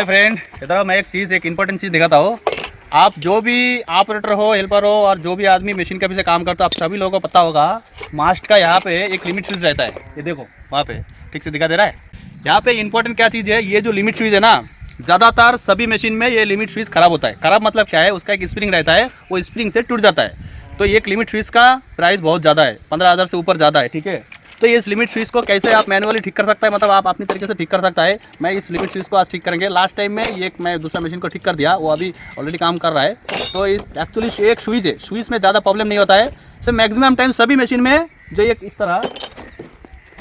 Hi friend, इधर मैं एक इंपॉर्टेंट चीज़ दिखाता हूँ। आप जो भी ऑपरेटर हो, हेल्पर हो और जो भी आदमी मशीन के पीछे काम करता हो, आप सभी लोगों को पता होगा मास्ट का यहाँ पे एक लिमिट स्विच रहता है। ये देखो वहाँ पे ठीक से दिखा दे रहा है। यहाँ पे इंपॉर्टेंट क्या चीज़ है, ये जो लिमिट स्विच है ना, ज़्यादातर सभी मशीन में ये लिमिट स्विच ख़राब होता है। ख़राब मतलब क्या है, उसका एक स्प्रिंग रहता है, वो स्प्रिंग से टूट जाता है। तो एक लिमिट स्विच का प्राइस बहुत ज़्यादा है, 15,000 से ऊपर ज़्यादा है। ठीक है, तो ये इस लिमिट स्विच को कैसे आप मैनुअली ठीक कर सकता है, मतलब आप अपनी तरीके से ठीक कर सकता है। मैं इस लिमिट स्विच को आज ठीक करेंगे। लास्ट टाइम में ये मैं दूसरा मशीन को ठीक कर दिया, वो अभी ऑलरेडी काम कर रहा है। तो एक्चुअली एक स्विच है, स्विच में ज़्यादा प्रॉब्लम नहीं होता है। सो मैक्सिमम टाइम सभी मशीन में जो एक इस तरह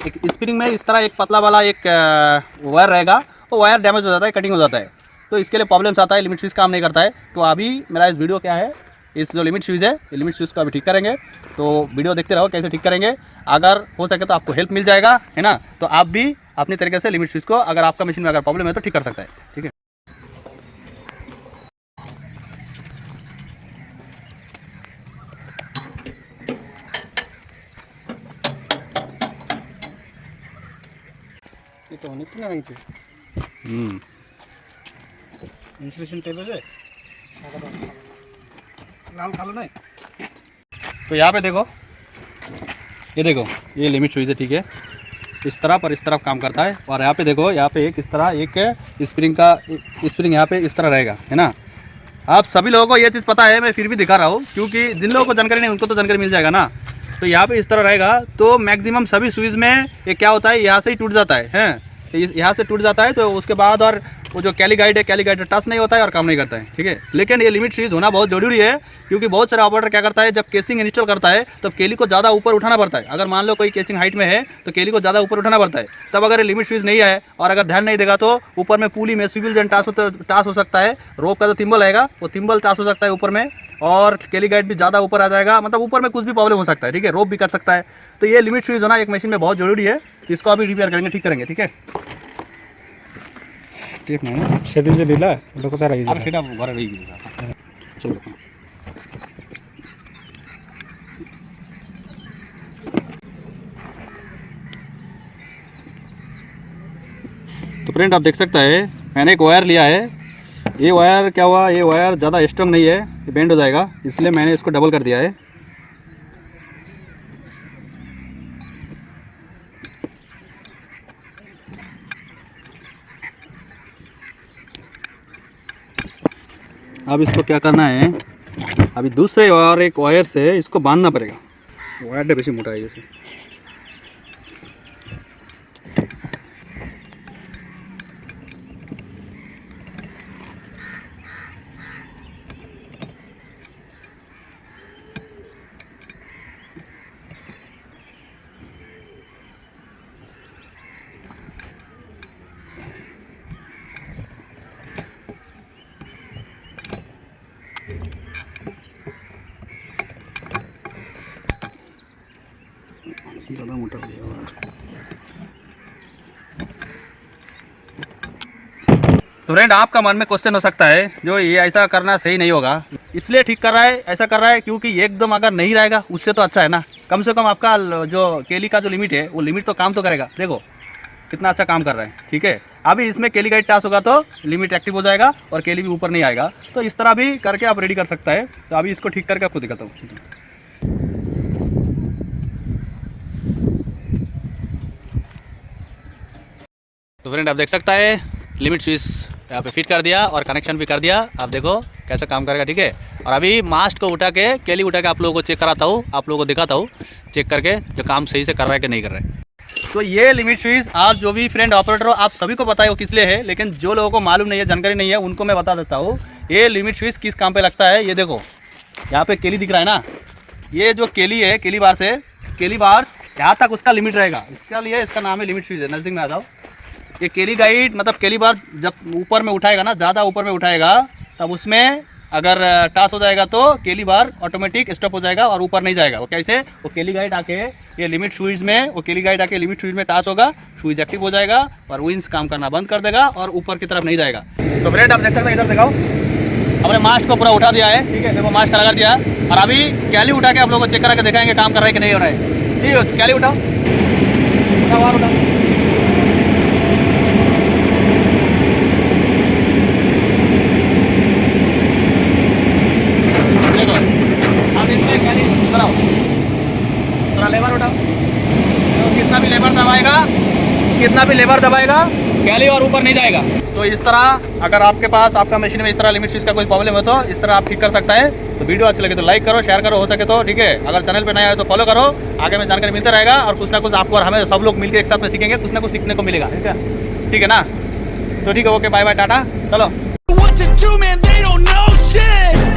एक स्प्रिंग में इस तरह एक पतला वाला एक वायर रहेगा, वो वायर डैमेज हो जाता है, कटिंग हो जाता है। तो इसके लिए प्रॉब्लम्स आता है, लिमिट स्विच काम नहीं करता है। तो अभी मेरा इस वीडियो क्या है, इस जो लिमिट स्विच है, ये लिमिट स्विच को अभी ठीक करेंगे। तो वीडियो देखते रहो कैसे ठीक करेंगे। अगर हो सके तो आपको हेल्प मिल जाएगा, है ना। तो आप भी अपनी तरीके से लिमिट स्विच को, अगर आपका मशीन में अगर प्रॉब्लम है तो ठीक कर सकता है। ठीक है, ये तो অনেক না হয়েছে ইনসুলেশন টেপ আছে লাল কালো নাই। तो यहाँ पे देखो, ये देखो ये लिमिट स्विच है। ठीक है, इस तरफ और इस तरफ काम करता है। और यहाँ पे देखो, यहाँ पे एक इस तरह एक स्प्रिंग यहाँ पे इस तरह रहेगा, है ना। आप सभी लोगों को ये चीज़ पता है, मैं फिर भी दिखा रहा हूँ क्योंकि जिन लोगों को जानकारी नहीं उनको तो जानकारी मिल जाएगा ना। तो यहाँ पे इस तरह रहेगा। तो मैक्सिमम सभी स्विच में ये क्या होता है, यहाँ से ही टूट जाता है। तो यहाँ से टूट जाता है, तो उसके बाद और वो जो कैली गाइड है टच नहीं होता है और काम नहीं करता है। ठीक है, लेकिन ये लिमिट स्विच होना बहुत ज़रूरी है क्योंकि बहुत सारे ऑपरेटर क्या करता है, जब केसिंग इंस्टॉल करता है तब केली को ज़्यादा ऊपर उठाना पड़ता है। अगर मान लो कोई केसिंग हाइट में है तो केली को ज़्यादा ऊपर उठाना पड़ता है। तब अगर ये लिमिट स्विच नहीं है और अगर ध्यान नहीं देगा तो ऊपर में पुली में स्विvel जन टास हो सकता है। रोप का जो थिम्बल रहेगा वो थिम्बल टास हो सकता है ऊपर में, और केली गाइड भी ज़्यादा ऊपर आ जाएगा, मतलब ऊपर में कुछ भी प्रॉब्लम हो सकता है। ठीक है, रोप भी कट सकता है। तो ये लिमिट स्विच होना एक मशीन में बहुत ज़रूरी है। इसको अभी रिपेयर करेंगे, ठीक करेंगे। ठीक है, ठीक नहीं সেদিন যে দিলা ওটা কোথায় রাখি আর সেটা ঘরে রয়ে গেছে। চলো, तो फ्रेंड आप देख सकता है मैंने एक वायर लिया है। ये वायर क्या हुआ, ये वायर ज़्यादा स्ट्रॉन्ग नहीं है, ये बेंड हो जाएगा, इसलिए मैंने इसको डबल कर दिया है। अब इसको क्या करना है, अभी दूसरे और एक वायर से इसको बांधना पड़ेगा। वायर बेसी मोटा है जैसे। ज़्यादा मोटा हो गया वायर। तो फ्रेंड आपका मन में क्वेश्चन हो सकता है, जो ये ऐसा करना सही नहीं होगा, इसलिए ठीक कर रहा है, ऐसा कर रहा है क्योंकि एकदम अगर नहीं रहेगा उससे तो अच्छा है ना। कम से कम आपका जो केली का जो लिमिट है वो लिमिट तो काम तो करेगा। देखो कितना अच्छा काम कर रहा है। ठीक है, अभी इसमें केली गाइड टास होगा तो लिमिट एक्टिव हो जाएगा और केली भी ऊपर नहीं आएगा। तो इस तरह भी करके आप रेडी कर सकता है। तो अभी इसको ठीक करके आपको दिखाता हूँ। तो फ्रेंड आप देख सकता है लिमिट स्विच यहाँ पे फिट कर दिया और कनेक्शन भी कर दिया। आप देखो कैसा काम करेगा। ठीक है, और अभी मास्ट को उठा के, केली उठा के आप लोगों को चेक कराता हूँ, आप लोगों को दिखाता हूँ चेक करके जो काम सही से कर रहा है कि नहीं कर रहा है। तो ये लिमिट स्विच आज जो भी फ्रेंड ऑपरेटर हो आप सभी को पता है वो किस लिए है, लेकिन जो लोगों को मालूम नहीं है, जानकारी नहीं है, उनको मैं बता देता हूँ ये लिमिट स्विच किस काम पे लगता है। ये देखो यहाँ पे केली दिख रहा है ना, ये जो केली है, केली बार यहाँ तक उसका लिमिट रहेगा। इसके लिए इसका नाम है लिमिट स्विच है। नज़दीक में आ जाओ। ये केली गाइड मतलब केली बार जब ऊपर में उठाएगा ना, ज़्यादा ऊपर में उठाएगा, तब उसमें अगर टास हो जाएगा तो केली बार ऑटोमेटिक स्टॉप हो जाएगा और ऊपर नहीं जाएगा। वो कैसे, वो केली गाइड आके ये लिमिट स्विच में, वो केली गाइड आके लिमिट स्विच में टास होगा, स्विच एक्टिव हो जाएगा और विंस काम करना बंद कर देगा और ऊपर की तरफ नहीं जाएगा। तो फ्रेंड आप देख सकते हैं, इधर दिखाओ, हमने मास्ट को पूरा उठा दिया है। ठीक है, देखो मास्ट लगा दिया है और अभी कैली उठा के आप लोगों को चेक करा के दिखाएंगे काम कर रहा है कि नहीं हो रहा है। ठीक है, कैली उठाओ, उठाओ। कितना भी लेबर दबाएगा कैलीवर ऊपर नहीं जाएगा। तो इस तरह अगर आपके पास आपका मशीन में इस तरह लिमिट स्विच का कोई प्रॉब्लम है तो इस तरह आप ठीक कर सकता है। तो वीडियो अच्छी लगे तो लाइक करो, शेयर करो, हो सके तो ठीक है। अगर चैनल पे नया है तो फॉलो करो, आगे में जानकारी मिलता रहेगा और कुछ ना कुछ आपको और हमें सब लोग मिलकर एक साथ में सीखेंगे, कुछ ना कुछ सीखने को मिलेगा। ठीक है ना? तो ठीक है, ओके, बाय बाय, टाटा, चलो। What to do, man, they don't know shit.